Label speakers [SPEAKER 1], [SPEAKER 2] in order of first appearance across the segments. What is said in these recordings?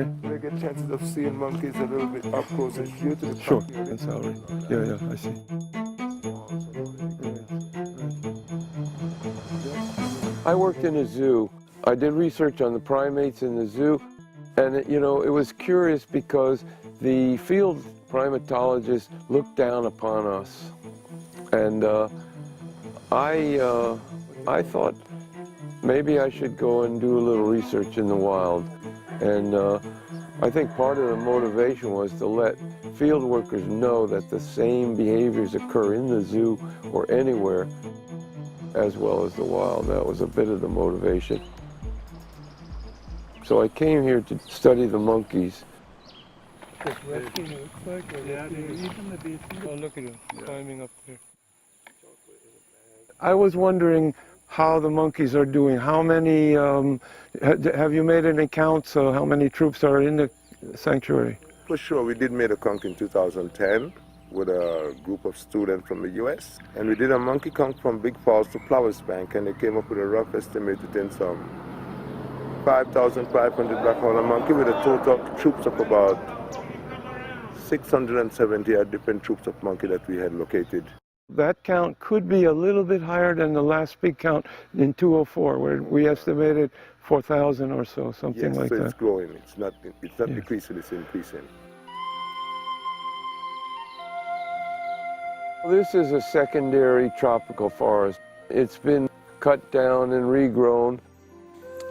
[SPEAKER 1] Okay.
[SPEAKER 2] They get chances of seeing monkeys a little bit up close and due to the
[SPEAKER 1] Sure.
[SPEAKER 2] proximity.
[SPEAKER 1] That's all right. Yeah, I see. I worked in a zoo. I did research on the primates in the zoo, and it was curious because the field primatologists looked down upon us, and I thought maybe I should go and do a little research in the wild, and I think part of the motivation was to let field workers know that the same behaviors occur in the zoo or anywhere as well as the wild. That was a bit of the motivation. So I came here to study the monkeys.
[SPEAKER 3] Oh, look at him climbing up there.
[SPEAKER 1] I was wondering how the monkeys are doing. How many, have you made any counts of how many troops are in the sanctuary?
[SPEAKER 2] For sure, we did make a count in 2010 with a group of students from the US, and we did a monkey count from Big Falls to Flowers Bank, and they came up with a rough estimate in some 5,500 Black Howler Monkey with a total troops of about 670 different troops of monkey that we had located.
[SPEAKER 1] That count could be a little bit higher than the last big count in 204, where we estimated 4,000 or so, something like
[SPEAKER 2] so
[SPEAKER 1] that.
[SPEAKER 2] It's growing. It's not decreasing, it's increasing.
[SPEAKER 1] This is a secondary tropical forest. It's been cut down and regrown,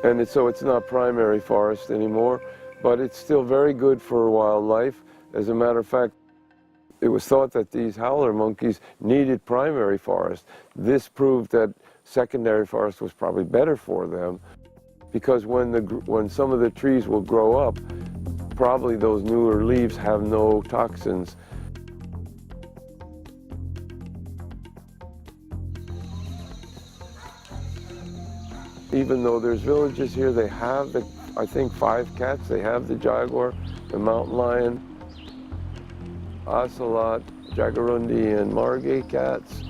[SPEAKER 1] and so it's not primary forest anymore, but it's still very good for wildlife. As a matter of fact, it was thought that these howler monkeys needed primary forest. This proved that secondary forest was probably better for them, because when some of the trees will grow up, probably those newer leaves have no toxins. Even though there's villages here, they have I think 5 cats. They have the jaguar, the mountain lion, ocelot, jaguarundi, and margay cats.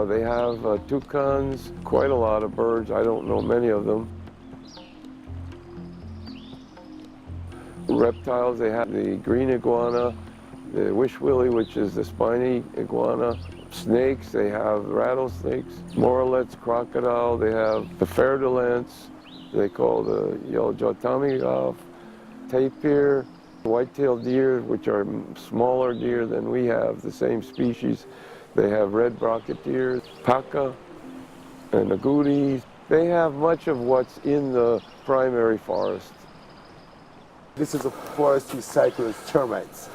[SPEAKER 1] They have toucans, quite a lot of birds. I don't know many of them. Reptiles, they have the green iguana, the wish-willy, which is the spiny iguana. Snakes, they have rattlesnakes, morelets, crocodile, they have the fer-de-lance, they call the yellow jawtamigoff, tapir, white-tailed deer, which are smaller deer than we have, the same species. They have red brocket deer, paca, and agoutis. They have much of what's in the primary forest.
[SPEAKER 2] This is a forestry cycle of termites.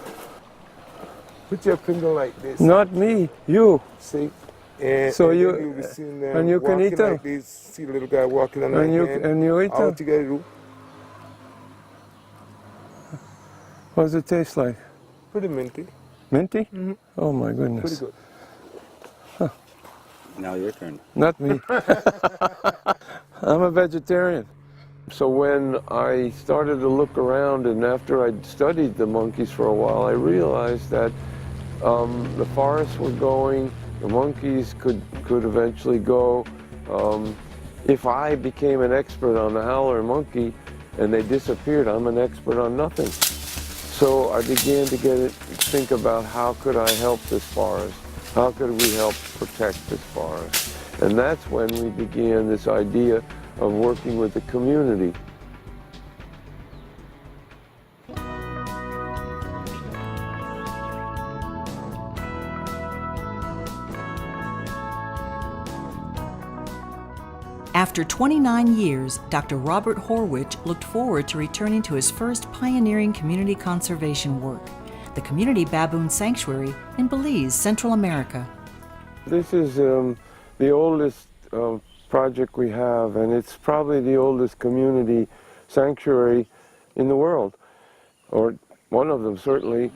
[SPEAKER 2] Put your finger like this.
[SPEAKER 1] Not me, you.
[SPEAKER 2] See? And,
[SPEAKER 1] so
[SPEAKER 2] and
[SPEAKER 1] you,
[SPEAKER 2] you'll be seeing them
[SPEAKER 1] and you can eat them.
[SPEAKER 2] like this. See the little guy walking on
[SPEAKER 1] and you eat them.
[SPEAKER 2] What you gotta do?
[SPEAKER 1] What does it taste like?
[SPEAKER 2] Pretty minty.
[SPEAKER 1] Minty? Mm-hmm. Oh my goodness.
[SPEAKER 2] Pretty good.
[SPEAKER 1] Huh.
[SPEAKER 4] Now your turn.
[SPEAKER 1] Not me. I'm a vegetarian. So when I started to look around, and after I'd studied the monkeys for a while, I realized that the forests were going, the monkeys could eventually go. If I became an expert on the howler monkey and they disappeared, I'm an expert on nothing. So I began to think about how could I help this forest? How could we help protect this forest? And that's when we began this idea of working with the community.
[SPEAKER 5] After 29 years, Dr. Robert Horwich looked forward to returning to his first pioneering community conservation work, the Community Baboon Sanctuary in Belize, Central America.
[SPEAKER 1] This is the oldest project we have, and it's probably the oldest community sanctuary in the world, or one of them certainly.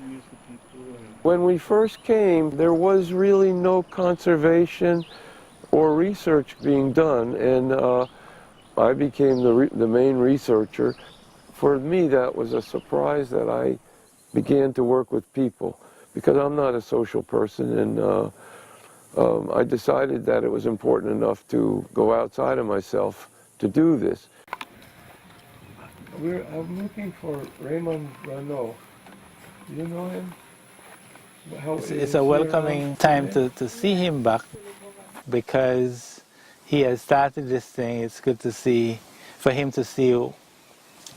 [SPEAKER 1] When we first came, there was really no conservation or research being done, and I became the main researcher. For me, that was a surprise that I began to work with people, because I'm not a social person, and I decided that it was important enough to go outside of myself to do this. I'm looking for Raymond Renault. Do you know him?
[SPEAKER 6] It's a welcoming time to see him back because he has started this thing. It's good to see, for him to see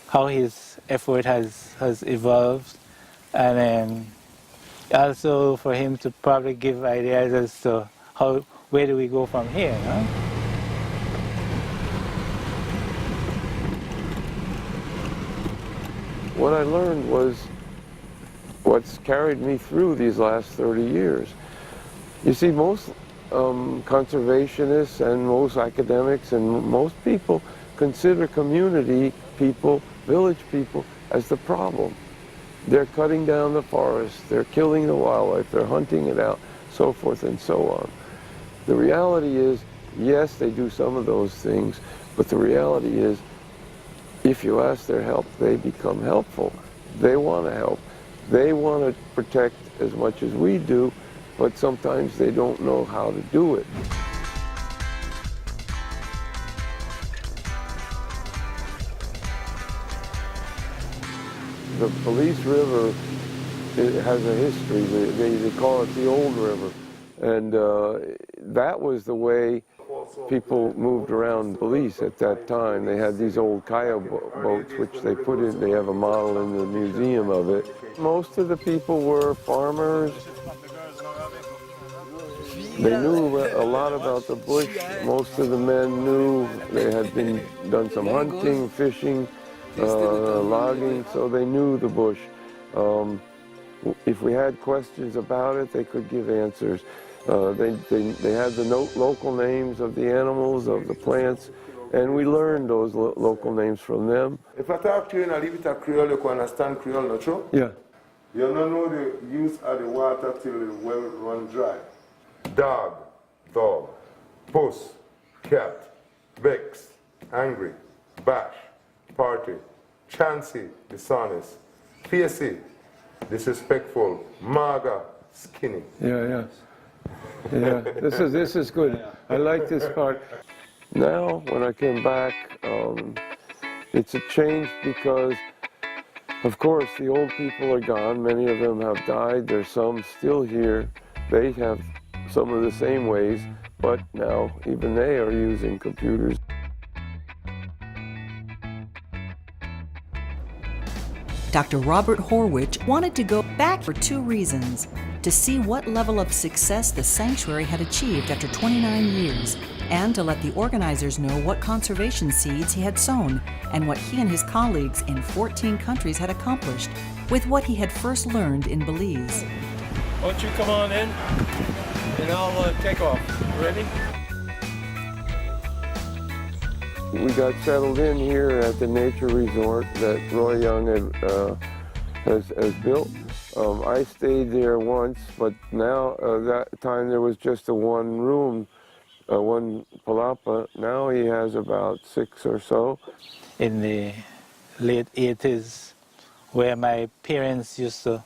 [SPEAKER 6] how his effort has evolved, and then also for him to probably give ideas as to where do we go from here, no?
[SPEAKER 1] What I learned was what's carried me through these last 30 years. You see, most conservationists and most academics and most people consider community people, village people, as the problem. They're cutting down the forest, they're killing the wildlife, they're hunting it out, so forth and so on. The reality is, yes, they do some of those things, but the reality is, if you ask their help, they become helpful. They want to help. They want to protect as much as we do, but sometimes they don't know how to do it. The Belize River, it has a history. They call it the Old River. And that was the way people moved around Belize at that time. They had these old kayak boats, which they put in, they have a model in the museum of it. Most of the people were farmers. They knew a lot about the bush. Most of the men knew. They had done some hunting, fishing, logging, so they knew the bush. If we had questions about it, they could give answers. They had the local names of the animals, of the plants, and we learned those local names from them.
[SPEAKER 2] If I talk to you in a little bit of Creole, you can understand Creole, not true?
[SPEAKER 1] Yeah.
[SPEAKER 2] You don't know the use of the water till the well run dry. Dog, puss, cat, vex, angry, bash, party, chancy, dishonest, fiercey, disrespectful, maga, skinny.
[SPEAKER 1] Yeah. This is good. I like this part. Now, when I came back, it's a change because, of course, the old people are gone. Many of them have died. There's some still here. They have some of the same ways, but now even they are using computers.
[SPEAKER 5] Dr. Robert Horwich wanted to go back for two reasons: to see what level of success the sanctuary had achieved after 29 years, and to let the organizers know what conservation seeds he had sown and what he and his colleagues in 14 countries had accomplished with what he had first learned in Belize.
[SPEAKER 1] Why don't you come on in, and I'll take off. Ready? We got settled in here at the nature resort that Roy Young has built. I stayed there once, but now that time there was just a one room, one palapa. Now he has about 6 or so.
[SPEAKER 6] In the late 80s, where my parents used to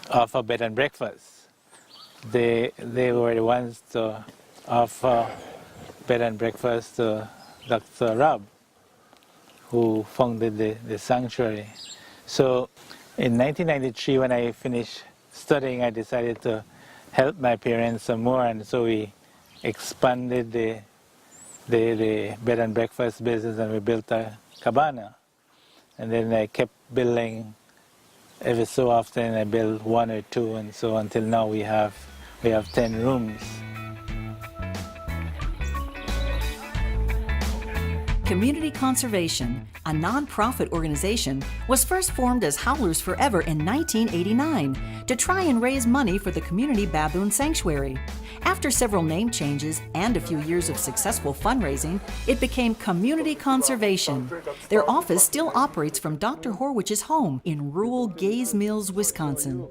[SPEAKER 6] offer bed and breakfast, they were the ones to offer bed and breakfast to Dr. Rob, who founded the sanctuary. So in 1993, when I finished studying, I decided to help my parents some more, and so we expanded the bed and breakfast business, and we built a cabana. And then I kept building every so often. I built 1 or 2, and so until now we have 10 rooms.
[SPEAKER 5] Community Conservation, a non-profit organization, was first formed as Howlers Forever in 1989 to try and raise money for the community baboon sanctuary. After several name changes and a few years of successful fundraising, it became Community Conservation. Their office still operates from Dr. Horwich's home in rural Gaze Mills, Wisconsin.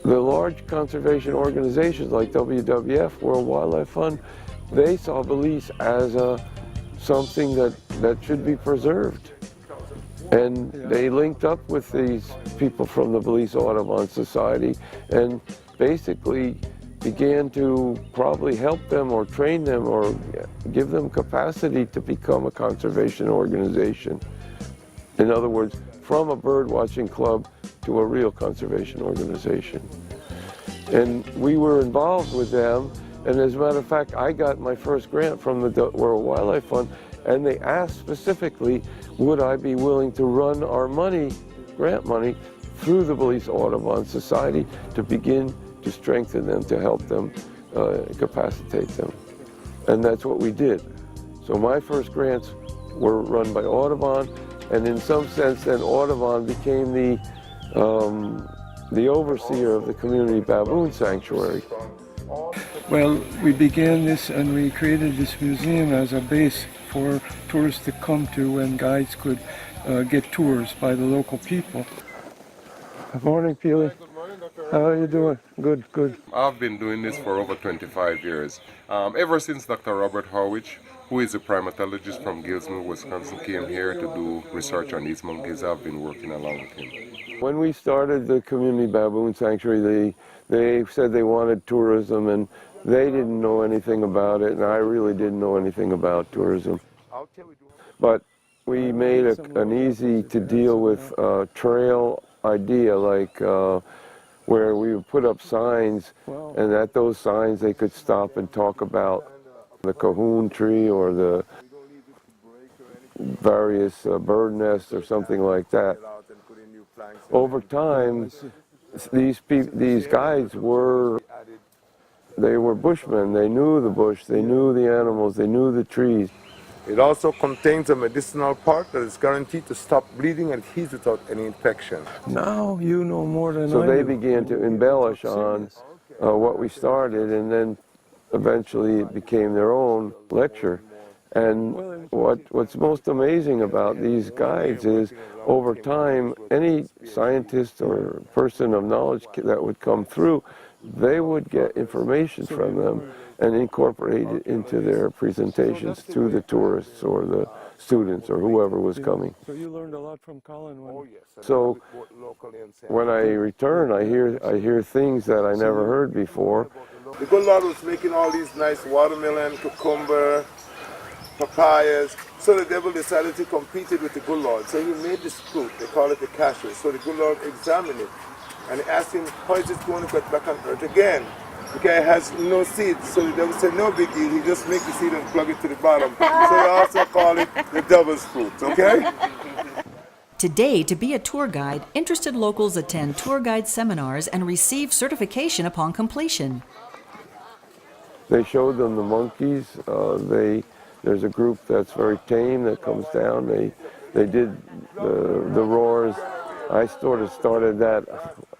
[SPEAKER 1] The large conservation organizations like WWF, World Wildlife Fund, they saw Belize as something that should be preserved. And they linked up with these people from the Belize Audubon Society and basically began to probably help them or train them or give them capacity to become a conservation organization. In other words, from a bird watching club to a real conservation organization. And we were involved with them, and as a matter of fact, I got my first grant from the World Wildlife Fund, and they asked specifically, would I be willing to run our money, grant money, through the Belize Audubon Society to begin to strengthen them, to help them, capacitate them. And that's what we did. So my first grants were run by Audubon, and in some sense then Audubon became the overseer of the community baboon sanctuary.
[SPEAKER 3] Well, we began this and we created this museum as a base for tourists to come to, and guides could get tours by the local people.
[SPEAKER 1] Good morning, Peely. How are you doing? Good, good.
[SPEAKER 7] I've been doing this for over 25 years. Ever since Dr. Robert Horwich, who is a primatologist from Gilsmill, Wisconsin, came here to do research on these monkeys, I've been working along with him.
[SPEAKER 1] When we started the community baboon sanctuary, they said they wanted tourism, and they didn't know anything about it, and I really didn't know anything about tourism. But we made an easy to deal with trail idea, like where we would put up signs, and at those signs they could stop and talk about the cahoon tree or the various bird nests or something like that. Over time, these guides were bushmen. They knew the bush, they knew the animals, they knew the trees.
[SPEAKER 2] It also contains a medicinal part that is guaranteed to stop bleeding and heals without any infection.
[SPEAKER 1] Now you know more than I do.
[SPEAKER 3] So
[SPEAKER 1] they began to embellish on what we started, and then eventually it became their own lecture. And what's most amazing about these guides is, over time, any scientist or person of knowledge that would come through, they would get information from them and incorporate it into their presentations to the tourists or the students or whoever was coming.
[SPEAKER 3] So you learned a lot from Colin.
[SPEAKER 1] So when I return, I hear things that I never heard before.
[SPEAKER 2] The good Lord was making all these nice watermelon, cucumber, papayas. So the devil decided to compete it with the good Lord. So he made this fruit, they call it the cashew. So the good Lord examined it and he asked him, how is it going to get back on earth again? Because it has no seeds. So the devil said, no big deal, he just make the seed and plug it to the bottom. So they also call it the devil's fruit, okay?
[SPEAKER 5] Today, to be a tour guide, interested locals attend tour guide seminars and receive certification upon completion.
[SPEAKER 1] They showed them the monkeys. There's a group that's very tame that comes down. They did the roars. I sort of started that,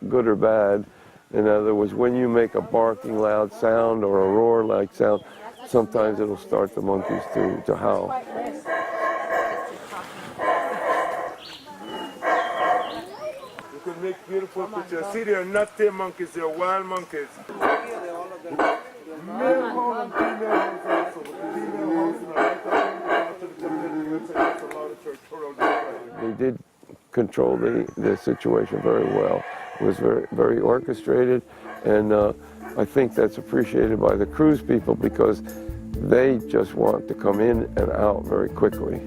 [SPEAKER 1] good or bad. In other words, when you make a barking loud sound or a roar-like sound, sometimes it'll start the monkeys to howl.
[SPEAKER 2] You can make beautiful pictures. See, they're not tame monkeys, they're wild monkeys.
[SPEAKER 1] They did control the situation very well. It was very, very orchestrated, and I think that's appreciated by the cruise people because they just want to come in and out very quickly.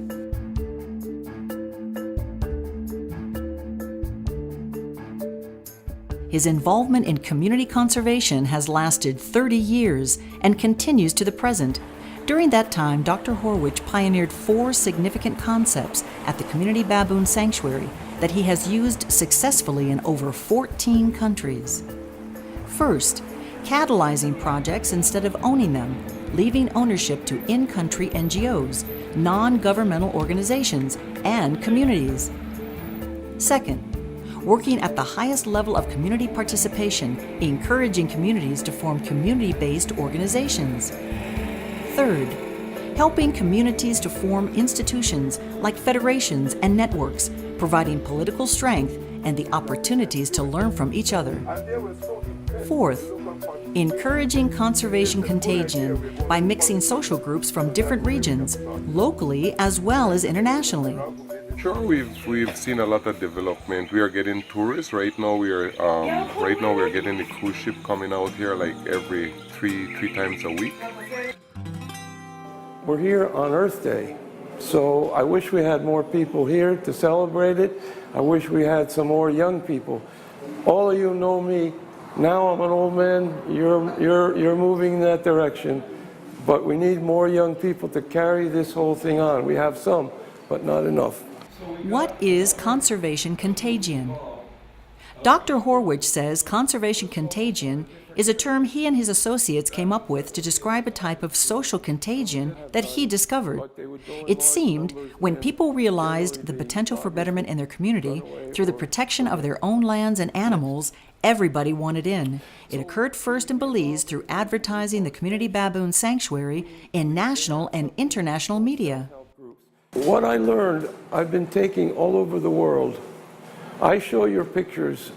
[SPEAKER 5] His involvement in community conservation has lasted 30 years and continues to the present. During that time, Dr. Horwich pioneered 4 significant concepts at the Community Baboon Sanctuary that he has used successfully in over 14 countries. First, catalyzing projects instead of owning them, leaving ownership to in-country NGOs, non-governmental organizations, and communities. Second, working at the highest level of community participation, encouraging communities to form community-based organizations. Third, helping communities to form institutions like federations and networks, providing political strength and the opportunities to learn from each other. Fourth, encouraging conservation contagion by mixing social groups from different regions, locally as well as internationally.
[SPEAKER 7] Sure, we've seen a lot of development. We are getting tourists right now. We're getting the cruise ship coming out here like every three times a week.
[SPEAKER 1] We're here on Earth Day, So I wish we had more people here to celebrate it. I wish we had some more young people. All of you know me. Now I'm an old man. You're moving in that direction. But we need more young people to carry this whole thing on. We have some, but not enough.
[SPEAKER 5] What is conservation contagion? Dr. Horwich says conservation contagion is a term he and his associates came up with to describe a type of social contagion that he discovered. It seemed when people realized the potential for betterment in their community through the protection of their own lands and animals, everybody wanted in. It occurred first in Belize through advertising the community baboon sanctuary in national and international media.
[SPEAKER 1] What I learned, I've been taking all over the world. I show your pictures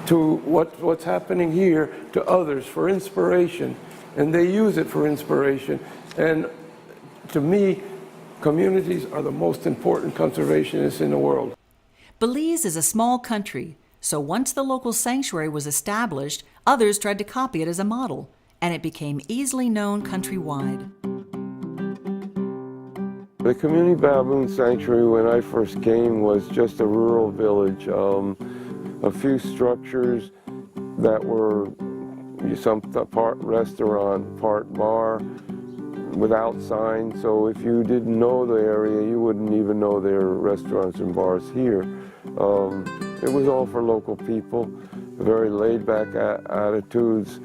[SPEAKER 1] to what's happening here to others for inspiration, and they use it for inspiration. And to me, communities are the most important conservationists in the world.
[SPEAKER 5] Belize is a small country, so once the local sanctuary was established, others tried to copy it as a model, and it became easily known countrywide.
[SPEAKER 1] The community baboon sanctuary when I first came was just a rural village. A few structures that were some part restaurant, part bar, without signs. So if you didn't know the area, you wouldn't even know there are restaurants and bars here. It was all for local people, very laid-back attitudes.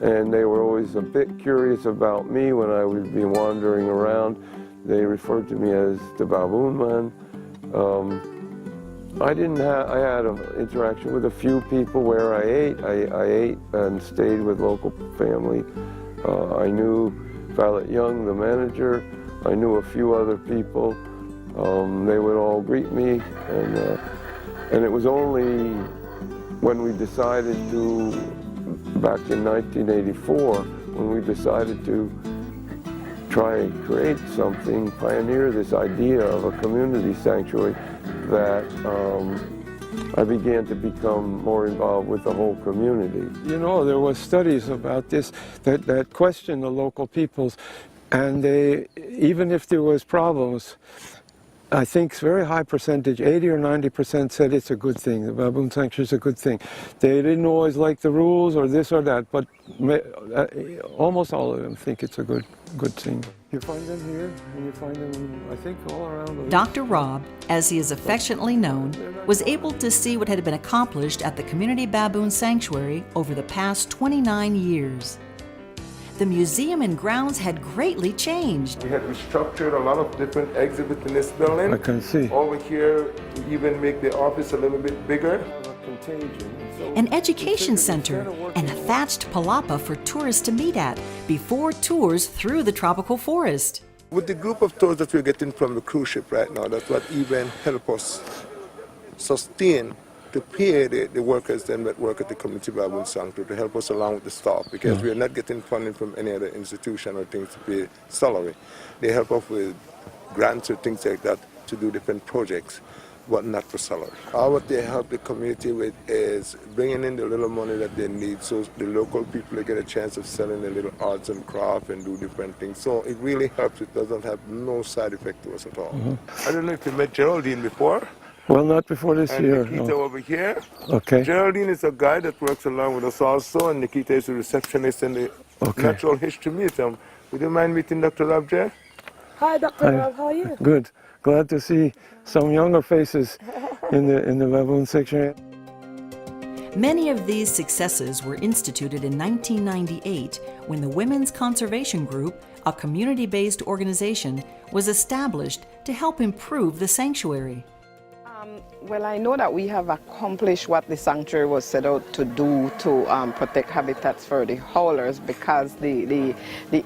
[SPEAKER 1] And they were always a bit curious about me when I would be wandering around. They referred to me as the Baboon Man. I had an interaction with a few people where I ate. I ate and stayed with local family. I knew Fallet Young, the manager. I knew a few other people. They would all greet me, and it was only when we decided to, back in 1984, when we decided to try and create something, pioneer this idea of a community sanctuary, that I began to become more involved with the whole community.
[SPEAKER 3] You know, there was studies about this that questioned the local peoples, and they, even if there was problems, I think very high percentage, 80 or 90% said it's a good thing. The baboon sanctuary is a good thing. They didn't always like the rules or this or that, but almost all of them think it's a good thing.
[SPEAKER 1] You find them here, and you find them, I think, all around.
[SPEAKER 5] Dr. Rob, as he is affectionately known, was able to see what had been accomplished at the Community Baboon Sanctuary over the past 29 years. The museum and grounds had greatly changed.
[SPEAKER 2] We had restructured a lot of different exhibits in this building.
[SPEAKER 1] I can see.
[SPEAKER 2] Over here, we even make the office a little bit bigger.
[SPEAKER 5] An education center and a thatched palapa for tourists to meet at before tours through the tropical forest.
[SPEAKER 2] With the group of tours that we're getting from the cruise ship right now, that's what even help us sustain to pay the workers then that work at the Community Baboon Sanctuary to help us along with the staff, because we are not getting funding from any other institution or things to pay salary. They help us with grants or things like that to do different projects, but not for salary. What they help the community with is bringing in the little money that they need, so the local people get a chance of selling their little arts and craft and do different things. So it really helps. It doesn't have no side effect to us at all. I don't know if you met Geraldine before.
[SPEAKER 1] Well, not before this
[SPEAKER 2] And
[SPEAKER 1] year.
[SPEAKER 2] Nikita
[SPEAKER 1] No.
[SPEAKER 2] over here.
[SPEAKER 1] Okay.
[SPEAKER 2] Geraldine is a guy that works along with us also, and Nikita is a receptionist in the Natural History Museum. Would you mind meeting Dr. Rob J?
[SPEAKER 8] Hi, Dr. Rob, how are you?
[SPEAKER 1] Good. Glad to see some younger faces in the baboon section.
[SPEAKER 5] Many of these successes were instituted in 1998 when the Women's Conservation Group, a community-based organization, was established to help improve the sanctuary.
[SPEAKER 8] Well, I know that we have accomplished what the sanctuary was set out to do to protect habitats for the howlers, because the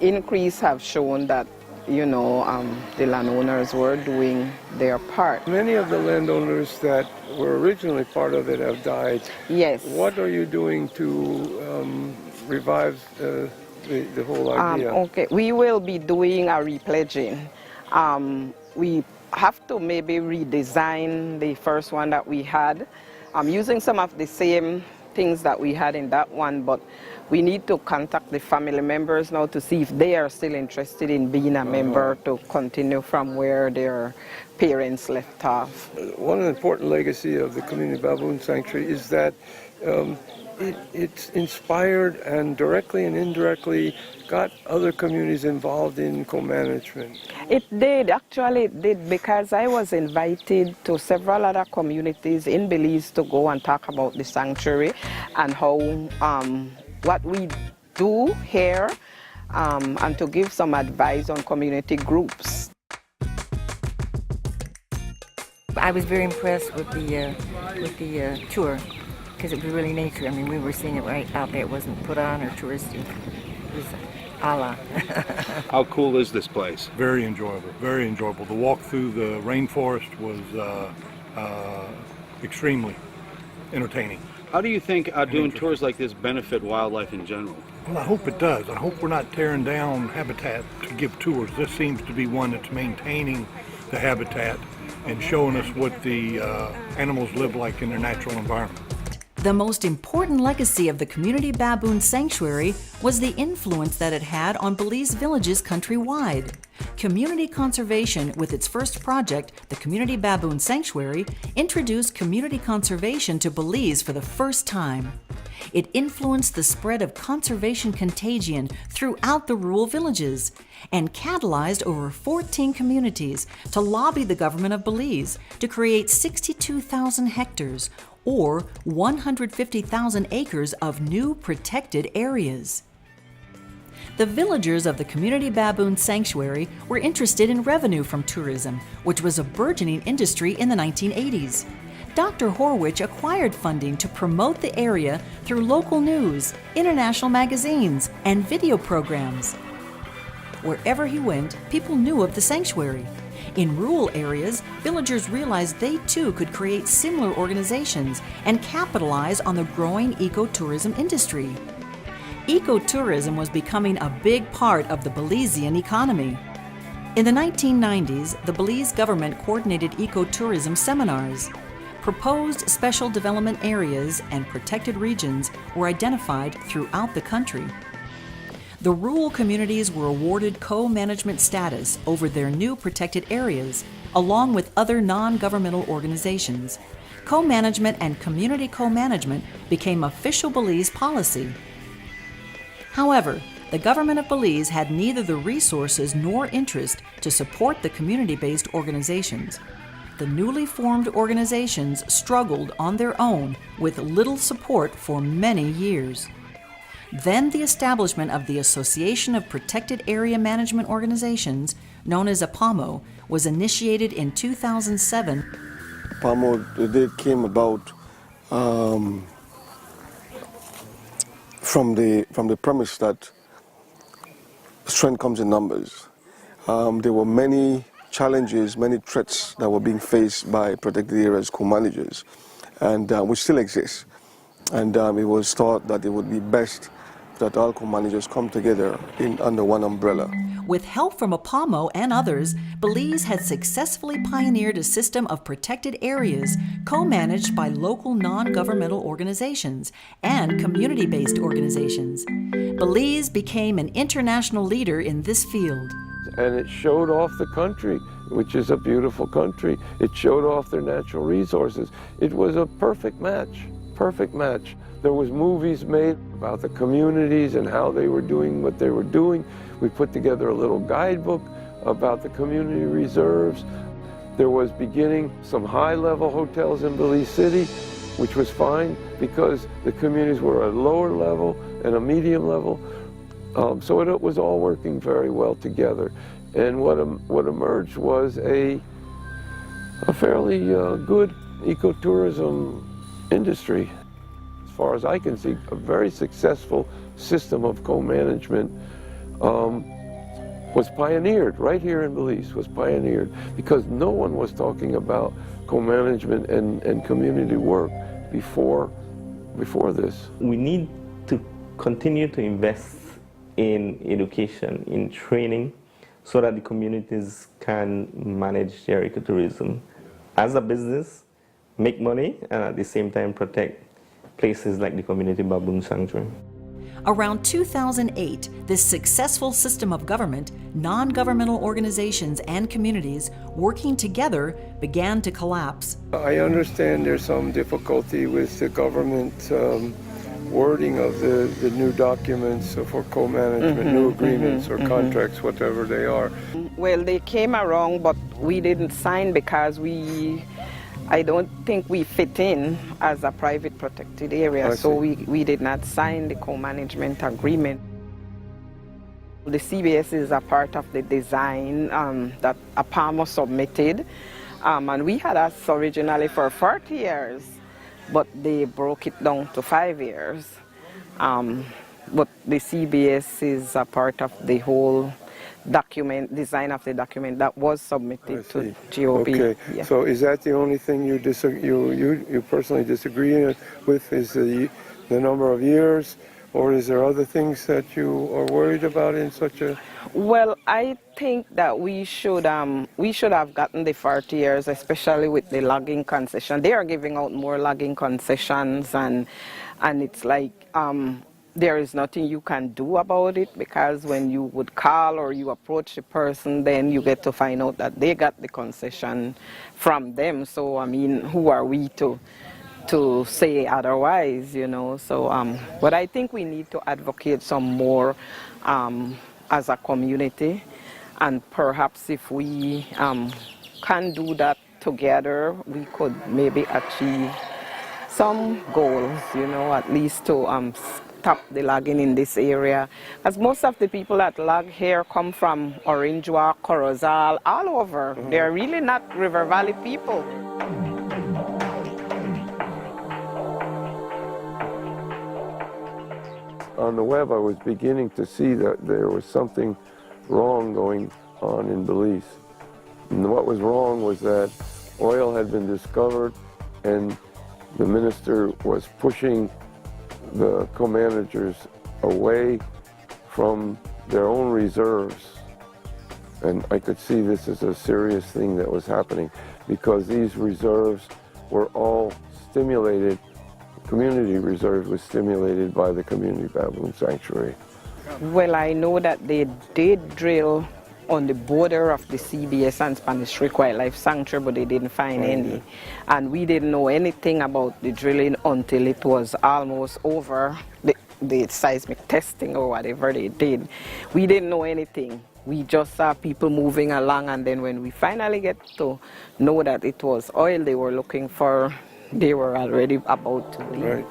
[SPEAKER 8] increase have shown that, you know, the landowners were doing their part.
[SPEAKER 1] Many of the landowners that were originally part of it have died.
[SPEAKER 8] Yes.
[SPEAKER 1] What are you doing to revive the whole idea?
[SPEAKER 8] Okay, we will be doing a repledging. We have to maybe redesign the first one that we had, using some of the same things that we had in that one, but we need to contact the family members now to see if they are still interested in being a member to continue from where their parents left off.
[SPEAKER 3] One important legacy of the Community Baboon Sanctuary is that it's inspired and directly and indirectly got other communities involved in co-management.
[SPEAKER 8] It did, actually it did, because I was invited to several other communities in Belize to go and talk about the sanctuary and how what we do here and to give some advice on community groups.
[SPEAKER 9] I was very impressed with the tour because it was really nature. I mean, we were seeing it right out there. It wasn't put on or touristy. It was a la.
[SPEAKER 4] How cool is this place?
[SPEAKER 10] Very enjoyable, very enjoyable. The walk through the rainforest was extremely entertaining.
[SPEAKER 4] How do you think doing tours like this benefit wildlife in general?
[SPEAKER 10] Well, I hope it does. I hope we're not tearing down habitat to give tours. This seems to be one that's maintaining the habitat and showing us what the animals live like in their natural environment.
[SPEAKER 5] The most important legacy of the Community Baboon Sanctuary was the influence that it had on Belize villages countrywide. Community conservation, with its first project, the Community Baboon Sanctuary, introduced community conservation to Belize for the first time. It influenced the spread of conservation contagion throughout the rural villages and catalyzed over 14 communities to lobby the government of Belize to create 62,000 hectares, or 150,000 acres of new protected areas. The villagers of the Community Baboon Sanctuary were interested in revenue from tourism, which was a burgeoning industry in the 1980s. Dr. Horwich acquired funding to promote the area through local news, international magazines, and video programs. Wherever he went, people knew of the sanctuary. In rural areas, villagers realized they too could create similar organizations and capitalize on the growing ecotourism industry. Ecotourism was becoming a big part of the Belizean economy. In the 1990s, the Belize government coordinated ecotourism seminars. Proposed special development areas and protected regions were identified throughout the country. The rural communities were awarded co-management status over their new protected areas, along with other non-governmental organizations. Co-management and community co-management became official Belize policy. However, the government of Belize had neither the resources nor interest to support the community-based organizations. The newly formed organizations struggled on their own with little support for many years. Then the establishment of the Association of Protected Area Management Organizations, known as APAMO, was initiated in 2007.
[SPEAKER 3] APAMO came about from the premise that strength comes in numbers. There were many challenges, many threats that were being faced by protected areas co-managers, and which still exist. And it was thought that it would be best that all co-managers come together under one umbrella.
[SPEAKER 5] With help from APAMO and others, Belize had successfully pioneered a system of protected areas co-managed by local non-governmental organizations and community-based organizations. Belize became an international leader in this field.
[SPEAKER 1] And it showed off the country, which is a beautiful country. It showed off their natural resources. It was a perfect match, perfect match. There was movies made about the communities and how they were doing what they were doing. We put together a little guidebook about the community reserves. There was beginning some high-level hotels in Belize City, which was fine because the communities were at a lower level and a medium level. So it was all working very well together. And what emerged was a fairly good ecotourism industry. As far as I can see, a very successful system of co-management was pioneered right here in Belize, was pioneered because no one was talking about co-management and community work before this.
[SPEAKER 11] We need to continue to invest in education, in training, so that the communities can manage their ecotourism as a business, make money, and at the same time protect places like the Community Baboon Sanctuary.
[SPEAKER 5] Around 2008, this successful system of government, non-governmental organizations, and communities working together began to collapse.
[SPEAKER 3] I understand there's some difficulty with the government wording of the new documents for co-management, new agreements or contracts, whatever they are.
[SPEAKER 8] Well, they came around, but we didn't sign because I don't think we fit in as a private protected area, so we did not sign the co-management agreement. The CBS is a part of the design that APAMO submitted, and we had us originally for 40 years, but they broke it down to 5 years. But the CBS is a part of the whole design of the document that was submitted to GOB.
[SPEAKER 3] Okay,
[SPEAKER 8] yeah.
[SPEAKER 3] so is that the only thing you personally disagree with, is the number of years, or is there other things that you are worried about in such a...
[SPEAKER 8] Well, I think that we should have gotten the 40 years, especially with the logging concession. They are giving out more logging concessions, and it's like there is nothing you can do about it, because when you would call or you approach the person, then you get to find out that they got the concession from them. So, I mean, who are we to say otherwise, you know? So, but I think we need to advocate some more as a community, and perhaps if we can do that together, we could maybe achieve some goals, you know, at least to stop the logging in this area. As most of the people that log here come from Orange Walk, Corozal, all over. They're really not River Valley people.
[SPEAKER 1] On the web, I was beginning to see that there was something wrong going on in Belize. And what was wrong was that oil had been discovered, and the minister was pushing the co-managers away from their own reserves. And I could see this as a serious thing that was happening, because these reserves were all stimulated. Community reserve was stimulated by the Community Baboon Sanctuary.
[SPEAKER 8] Well, I know that they did drill on the border of the CBS and Spanish Creek Wildlife Sanctuary, but they didn't find any. And we didn't know anything about the drilling until it was almost over, the seismic testing or whatever they did. We didn't know anything. We just saw people moving along, and then when we finally get to know that it was oil they were looking for, they were already about to leave.
[SPEAKER 3] Right.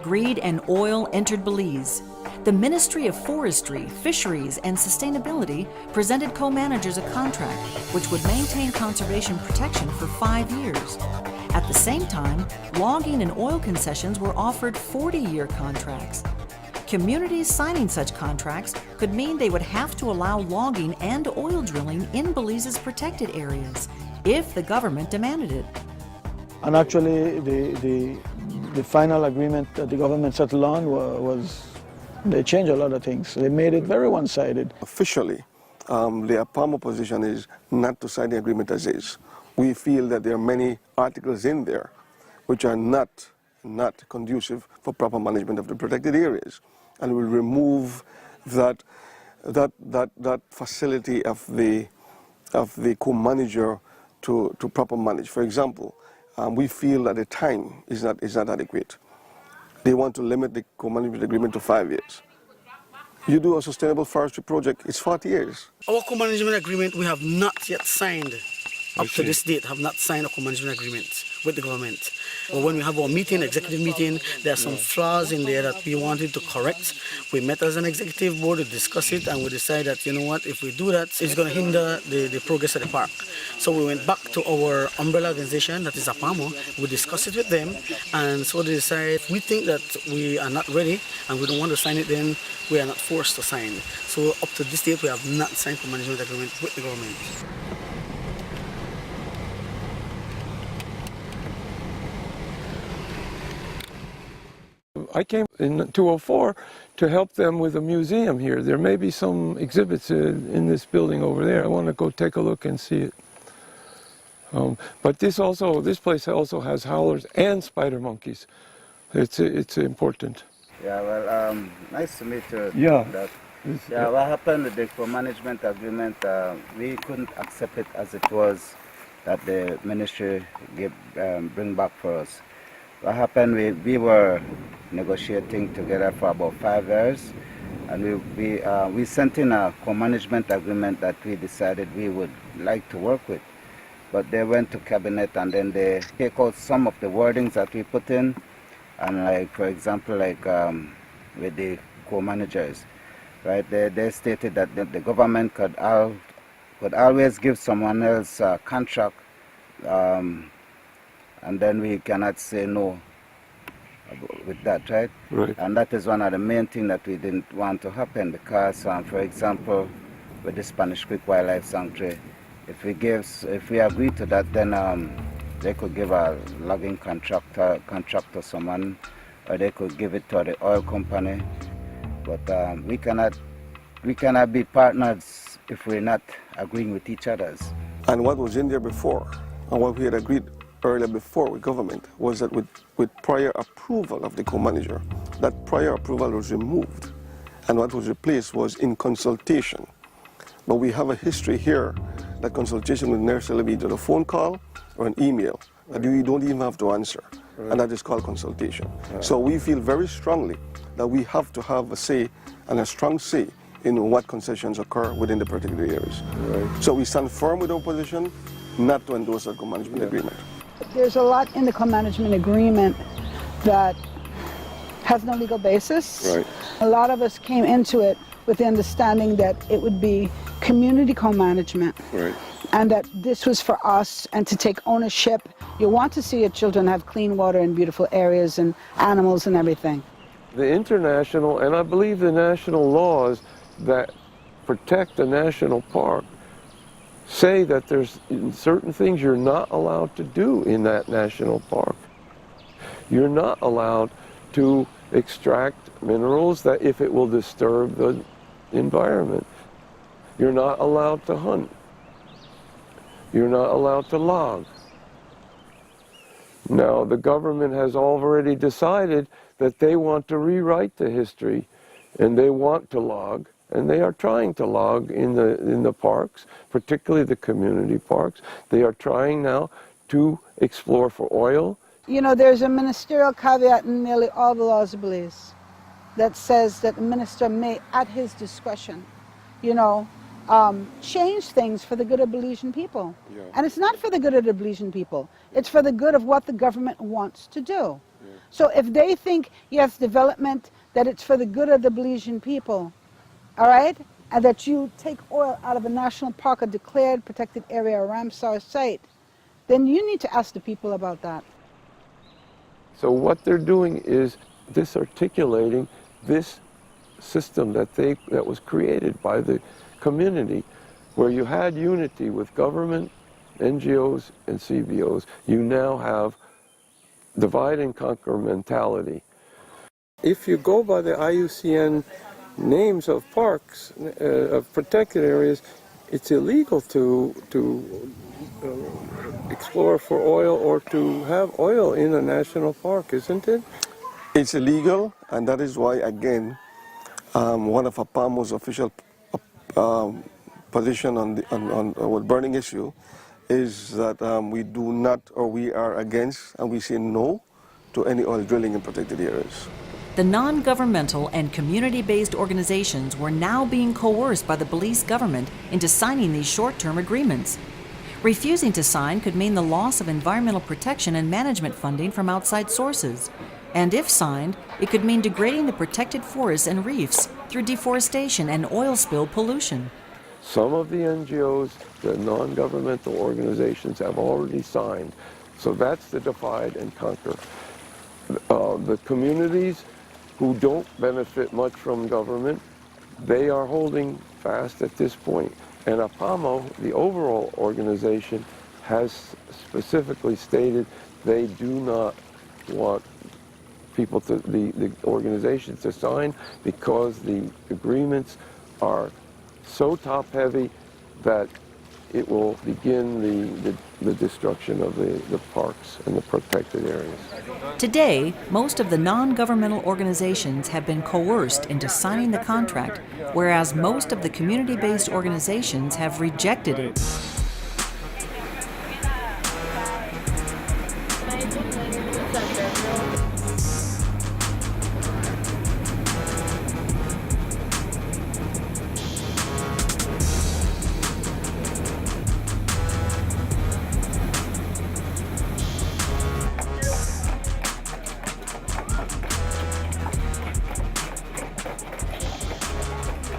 [SPEAKER 5] Greed and oil entered Belize. The Ministry of Forestry, Fisheries, and Sustainability presented co-managers a contract which would maintain conservation protection for 5 years. At the same time, logging and oil concessions were offered 40-year contracts. Communities signing such contracts could mean they would have to allow logging and oil drilling in Belize's protected areas if the government demanded it.
[SPEAKER 12] And actually, the final agreement that the government settled on was, they changed a lot of things. They made it very one-sided.
[SPEAKER 13] Officially, the APAMO position is not to sign the agreement as is. We feel that there are many articles in there which are not conducive for proper management of the protected areas, and will remove that facility of the co-manager to proper manage. For example, we feel that the time is not adequate. They want to limit the co-management agreement to 5 years. You do a sustainable forestry project, it's 40 years.
[SPEAKER 14] Our co-management agreement we have not yet signed. Up to this date, have not signed a co-management agreement with the government. But when we have our meeting, executive meeting, there are some flaws in there that we wanted to correct. We met as an executive board to discuss it, and we decided that, you know what, if we do that, it's going to hinder the progress of the park. So we went back to our umbrella organization, that is APAMO. We discussed it with them, and so they decided if we think that we are not ready and we don't want to sign it, then we are not forced to sign. So up to this date, we have not signed a management agreement with the government.
[SPEAKER 3] I came in 2004 to help them with a museum here. There may be some exhibits in this building over there. I want to go take a look and see it. But this place also has howlers and spider monkeys. It's important.
[SPEAKER 15] Yeah, well, nice to meet you.
[SPEAKER 3] Yeah.
[SPEAKER 15] What happened with the co-management agreement, we couldn't accept it as it was that the ministry bring back for us. What happened, we were negotiating together for about 5 years, and we sent in a co-management agreement that we decided we would like to work with. But they went to cabinet and then they take out some of the wordings that we put in, and like, for example, like with the co-managers, right? They stated that the government could always give someone else a contract, and then we cannot say no with that, right?
[SPEAKER 1] Right.
[SPEAKER 15] And that is one of the main things that we didn't want to happen, because, for example, with the Spanish Creek Wildlife Sanctuary, if we agree to that, then they could give a logging contract to someone, or they could give it to the oil company. But we cannot be partners if we're not agreeing with each other.
[SPEAKER 13] And what was in there before, and what we had agreed earlier before with government, was that with prior approval of the co-manager, that prior approval was removed, and what was replaced was in consultation. But we have a history here that consultation would necessarily be either a phone call or an email that you don't even have to answer, and that is called consultation. So we feel very strongly that we have to have a say, and a strong say, in what concessions occur within the particular areas. So we stand firm with our position not to endorse a co-management agreement.
[SPEAKER 16] There's a lot in the co-management agreement that has no legal basis.
[SPEAKER 1] Right.
[SPEAKER 16] A lot of us came into it with the understanding that it would be community co-management.
[SPEAKER 1] Right.
[SPEAKER 16] And that this was for us, and to take ownership. You want to see your children have clean water and beautiful areas and animals and everything.
[SPEAKER 1] The international, and I believe the national laws that protect the national park say that there's certain things you're not allowed to do in that national park. You're not allowed to extract minerals that if it will disturb the environment. You're not allowed to hunt. You're not allowed to log. Now, the government has already decided that they want to rewrite the history, and they want to log, and they are trying to log in the parks, particularly the community parks. They are trying now to explore for oil.
[SPEAKER 16] You know, there's a ministerial caveat in nearly all the laws of Belize that says that the minister may, at his discretion, you know, change things for the good of Belizean people.
[SPEAKER 1] Yeah.
[SPEAKER 16] And it's not for the good of the Belizean people. It's for the good of what the government wants to do.
[SPEAKER 1] Yeah.
[SPEAKER 16] So if they think, yes, development, that it's for the good of the Belizean people, all right, and that you take oil out of a national park, a declared protected area, a Ramsar site, then you need to ask the people about that.
[SPEAKER 1] So what they're doing is disarticulating this system that was created by the community, where you had unity with government, NGOs, and CBOs. You now have divide and conquer mentality. If you go by the IUCN names of parks, of protected areas, it's illegal to explore for oil or to have oil in a national park, isn't it?
[SPEAKER 13] It's illegal, and that is why, again, one of APAMO's official position on the burning issue is that we do not, or we are against, and we say no to any oil drilling in protected areas.
[SPEAKER 5] The non-governmental and community-based organizations were now being coerced by the Belize government into signing these short-term agreements. Refusing to sign could mean the loss of environmental protection and management funding from outside sources. And if signed, it could mean degrading the protected forests and reefs through deforestation and oil spill pollution.
[SPEAKER 1] Some of the NGOs, the non-governmental organizations, have already signed. So that's the divide and conquer. The communities who don't benefit much from government, they are holding fast at this point. And APAMO, the overall organization, has specifically stated they do not want people to, the organizations to sign, because the agreements are so top-heavy that it will begin the destruction of the parks and the protected areas.
[SPEAKER 5] Today, most of the non-governmental organizations have been coerced into signing the contract, whereas most of the community-based organizations have rejected it.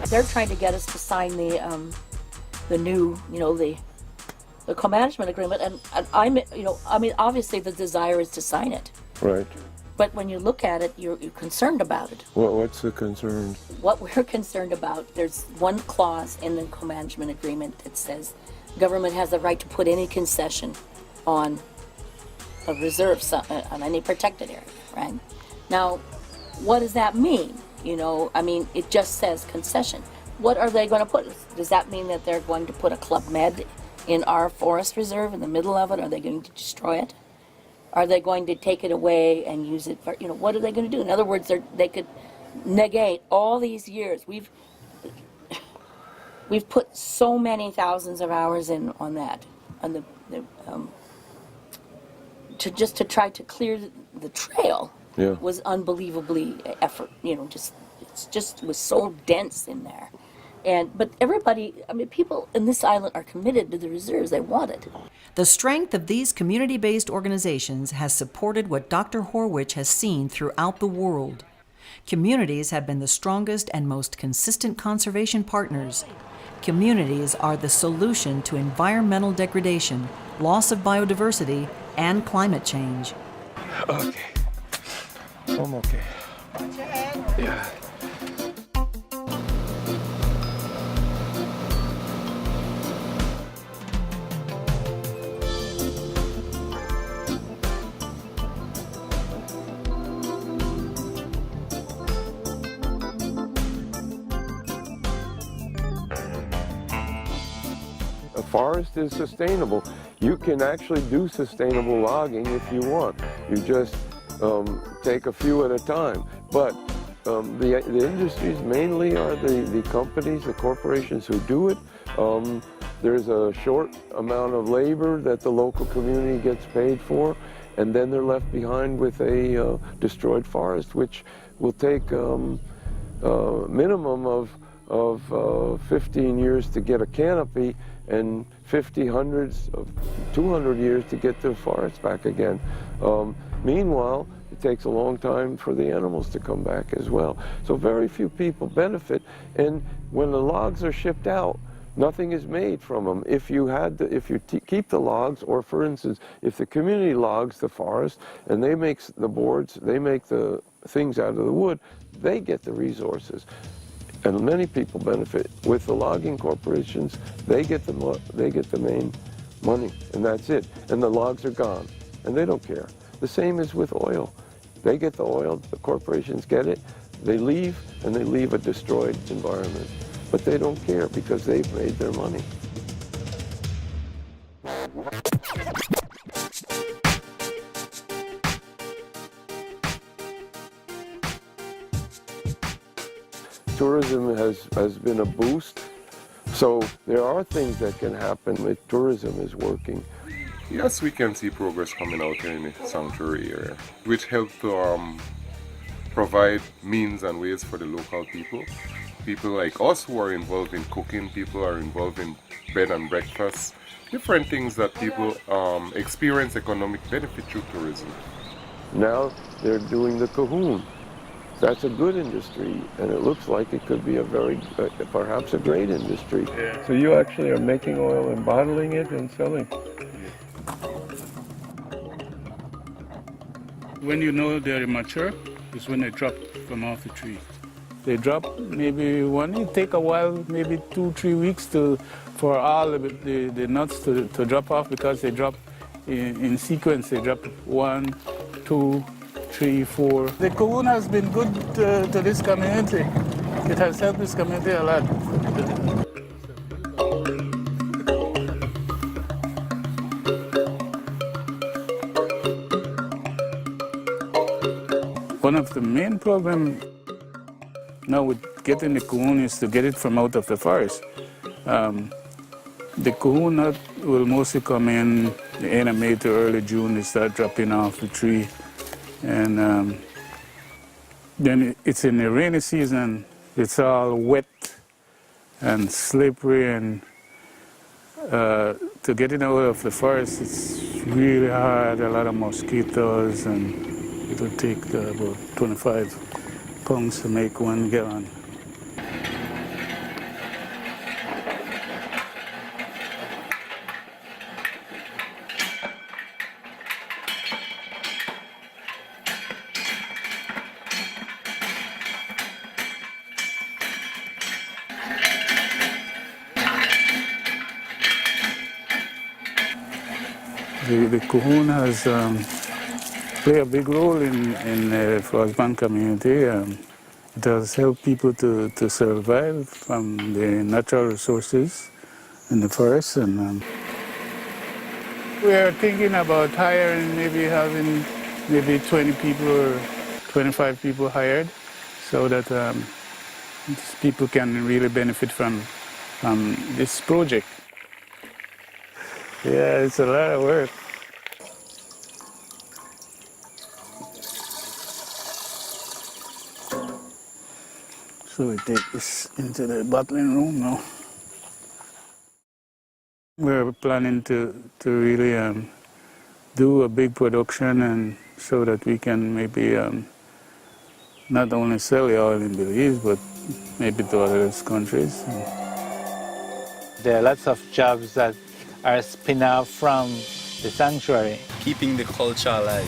[SPEAKER 17] They're trying to get us to sign the new, the co-management agreement, and I'm, obviously the desire is to sign it.
[SPEAKER 1] Right.
[SPEAKER 17] But when you look at it, you're concerned about it.
[SPEAKER 1] What's the concern?
[SPEAKER 17] What we're concerned about, there's one clause in the co-management agreement that says government has the right to put any concession on a reserve, on any protected area, right? Now, what does that mean? It just says concession. What are they going to put? Does that mean that they're going to put a Club Med in our forest reserve in the middle of it? Are they going to destroy it? Are they going to take it away and use it for, what are they going to do? In other words, they could negate all these years. We've put so many thousands of hours in on that, on to try to clear the trail.
[SPEAKER 1] Yeah.
[SPEAKER 17] Was unbelievably effort, it was so dense in there. But everybody, people in this island are committed to the reserves. They want it.
[SPEAKER 5] The strength of these community-based organizations has supported what Dr. Horwich has seen throughout the world. Communities have been the strongest and most consistent conservation partners. Communities are the solution to environmental degradation, loss of biodiversity, and climate change.
[SPEAKER 3] Okay. I'm okay.
[SPEAKER 16] Watch your head.
[SPEAKER 3] Yeah.
[SPEAKER 1] A forest is sustainable. You can actually do sustainable logging if you want. You just take a few at a time. But the industries mainly are the companies, the corporations who do it. There's a short amount of labor that the local community gets paid for, and then they're left behind with a destroyed forest, which will take a minimum of 15 years to get a canopy and 50, hundreds of 200 years to get the forest back again. Meanwhile, it takes a long time for the animals to come back as well. So very few people benefit, and when the logs are shipped out, nothing is made from them. If you keep the logs, or for instance, if the community logs the forest and they make the boards, they make the things out of the wood, they get the resources. And many people benefit. With the logging corporations, they get the main money, and that's it. And the logs are gone, and they don't care. The same is with oil. They get the oil, the corporations get it, they leave, and they leave a destroyed environment. But they don't care because they've made their money. Tourism has been a boost, so there are things that can happen if tourism is working.
[SPEAKER 7] Yes, we can see progress coming out here in the sanctuary area, which helps to provide means and ways for the local people. People like us who are involved in cooking, people are involved in bed and breakfast, different things that people experience economic benefit through tourism.
[SPEAKER 1] Now they're doing the cahoon. That's a good industry, and it looks like it could be a perhaps a great industry.
[SPEAKER 3] Yeah. So you actually are making oil and bottling it and selling?
[SPEAKER 18] When you know they're mature, is when they drop from off the tree. They drop maybe it take a while, maybe 2-3 weeks for all the nuts to drop off, because they drop in sequence. They drop 1, 2, 3, 4. The cahoon has been good to this community. It has helped this community a lot. One of the main problems now with getting the coon is to get it from out of the forest. The coon nut will mostly come in the end of May to early June. They start dropping off the tree. And then it's in the rainy season, it's all wet and slippery, and to get it out of the forest, it's really hard, a lot of mosquitoes, and it'll take about 25 pounds to make 1 gallon. The coon has played a big role in the frostband community. It has helped people to survive from the natural resources in the forest. And we are thinking about hiring, maybe having maybe 20 people or 25 people hired, so that people can really benefit from this project. Yeah, it's a lot of work. So we take this into the bottling room now. We're planning to really do a big production, and so that we can maybe not only sell the oil in Belize, but maybe to other countries.
[SPEAKER 6] There are lots of jobs that are spin off from the sanctuary.
[SPEAKER 19] Keeping the culture alive.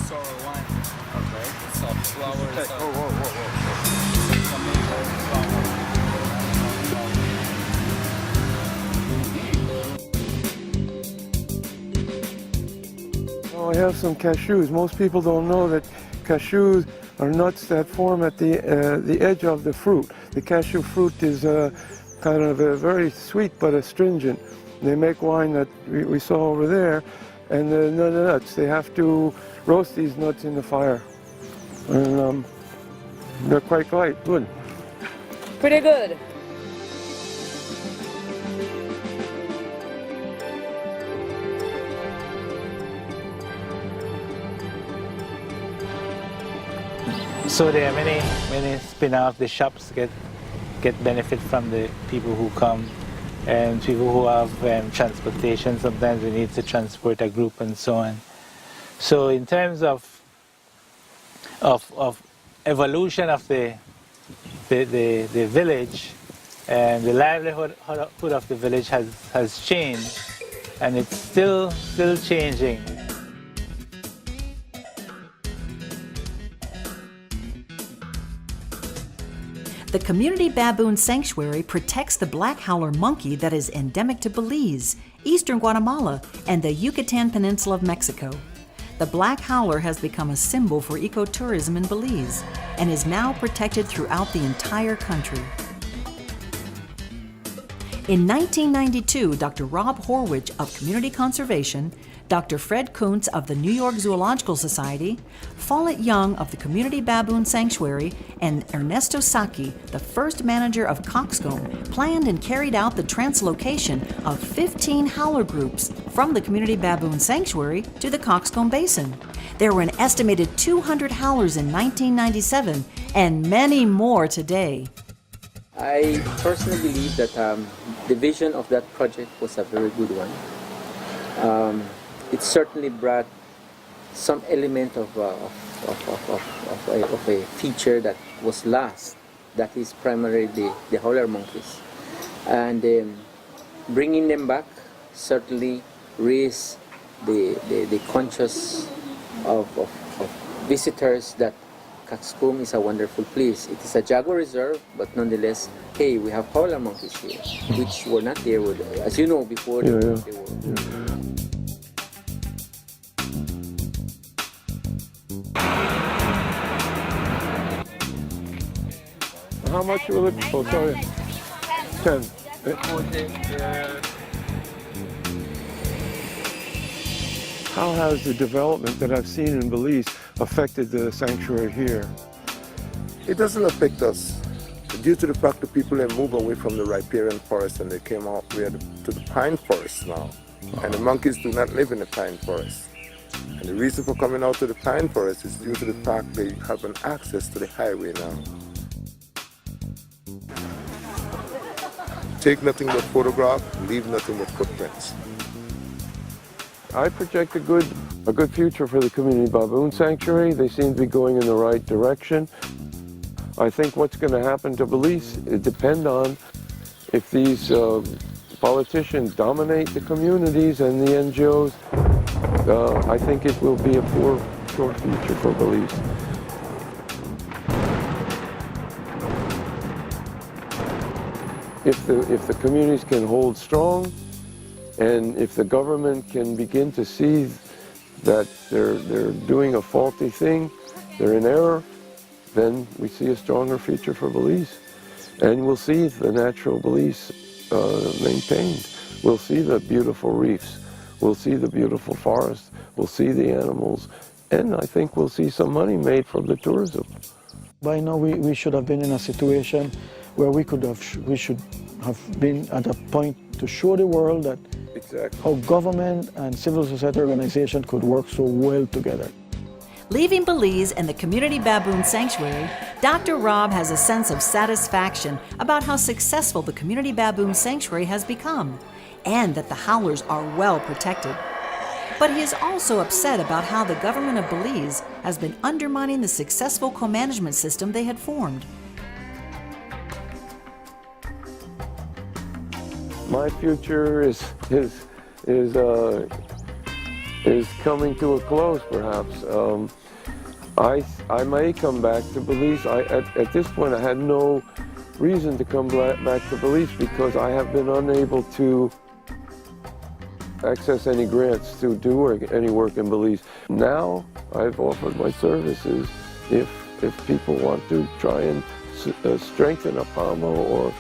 [SPEAKER 19] Sorrel wine. Okay. Soft flowers.
[SPEAKER 3] Oh, I have some cashews. Most people don't know that cashews are nuts that form at the edge of the fruit. The cashew fruit is kind of a very sweet but astringent. They make wine that we saw over there, and the nuts, they have to roast these nuts in the fire. And they're quite light, good.
[SPEAKER 20] Pretty good.
[SPEAKER 6] So there are many spin-off. The shops get benefit from the people who come, and people who have transportation. Sometimes we need to transport a group and so on. So in terms of evolution of the village, and the livelihood of the village has changed, and it's still changing.
[SPEAKER 5] The Community Baboon Sanctuary protects the Black Howler monkey that is endemic to Belize, eastern Guatemala, and the Yucatan Peninsula of Mexico. The Black Howler has become a symbol for ecotourism in Belize and is now protected throughout the entire country. In 1992, Dr. Rob Horwich of Community Conservation, Dr. Fred Kuntz of the New York Zoological Society, Fallet Young of the Community Baboon Sanctuary, and Ernesto Saki, the first manager of Coxcomb, planned and carried out the translocation of 15 howler groups from the Community Baboon Sanctuary to the Coxcomb Basin. There were an estimated 200 howlers in 1997 and many more today.
[SPEAKER 21] I personally believe that the vision of that project was a very good one. It certainly brought some element of a feature that was lost, that is primarily the howler monkeys. And bringing them back certainly raised the conscience of visitors that Coxcomb is a wonderful place. It is a jaguar reserve, but nonetheless, hey, we have howler monkeys here, which were not there, as you know, before they were.
[SPEAKER 3] How much will it? Oh, sorry. 10. How has the development that I've seen in Belize affected the sanctuary here?
[SPEAKER 2] It doesn't affect us due to the fact that people have moved away from the riparian forest and they came out to the pine forest now. And the monkeys do not live in the pine forest. And the reason for coming out to the pine forest is due to the fact they have an access to the highway now. Take nothing but photograph, leave nothing but footprints.
[SPEAKER 1] I project a good future for the community baboon sanctuary. They seem to be going in the right direction. I think what's going to happen to Belize, it depends on if these politicians dominate the communities and the NGOs. I think it will be a poor, short future for Belize. If the communities can hold strong, and if the government can begin to see that they're doing a faulty thing, they're in error, then we see a stronger future for Belize. And we'll see the natural Belize maintained. We'll see the beautiful reefs. We'll see the beautiful forests. We'll see the animals. And I think we'll see some money made from the tourism.
[SPEAKER 12] By now we should have been in a situation where we should have been at a point to show the world that how government and civil society organizations could work so well together.
[SPEAKER 5] Leaving Belize and the Community Baboon Sanctuary, Dr. Rob has a sense of satisfaction about how successful the Community Baboon Sanctuary has become, and that the howlers are well protected. But he is also upset about how the government of Belize has been undermining the successful co-management system they had formed.
[SPEAKER 1] My future is coming to a close, perhaps. I may come back to Belize. At this point, I had no reason to come back to Belize because I have been unable to access any grants to do any work in Belize. Now, I've offered my services if people want to try and strengthen APAMO or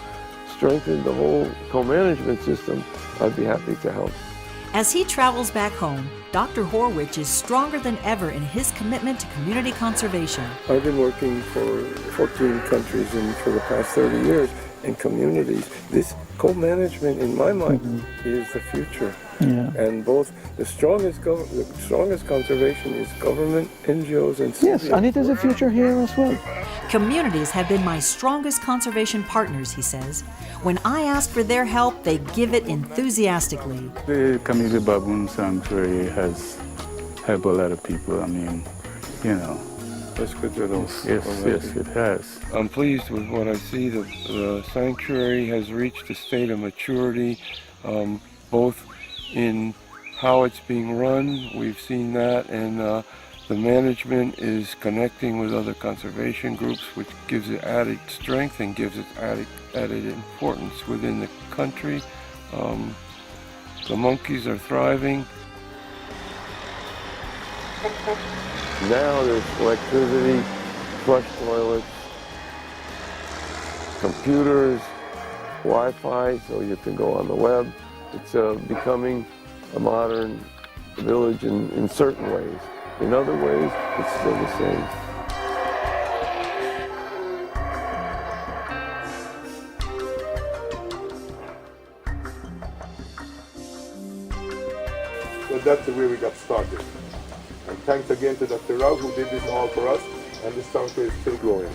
[SPEAKER 1] strengthen the whole co-management system, I'd be happy to help.
[SPEAKER 5] As he travels back home, Dr. Horwich is stronger than ever in his commitment to community conservation.
[SPEAKER 3] I've been working for 14 countries and for the past 30 years in communities. This co-management, in my mind, is the future.
[SPEAKER 12] Yeah.
[SPEAKER 3] And both the strongest conservation is government, NGOs, and civilians.
[SPEAKER 12] Yes, and it is a future here as well.
[SPEAKER 5] Communities have been my strongest conservation partners, he says. When I ask for their help, they give it enthusiastically.
[SPEAKER 18] The Community Baboon Sanctuary has helped a lot of people. I mean, you know.
[SPEAKER 3] That's good to know.
[SPEAKER 18] Yes, it has.
[SPEAKER 3] I'm pleased with what I see. The sanctuary has reached a state of maturity, both in how it's being run, we've seen that, and the management is connecting with other conservation groups, which gives it added strength and gives it added importance within the country. The monkeys are thriving.
[SPEAKER 1] Now there's electricity, flush toilets, computers, Wi-Fi, so you can go on the web. It's becoming a modern village in certain ways. In other ways, it's still the same.
[SPEAKER 2] So that's the way we got started. And thanks again to Dr. Rao who did this all for us, and this sanctuary is still growing.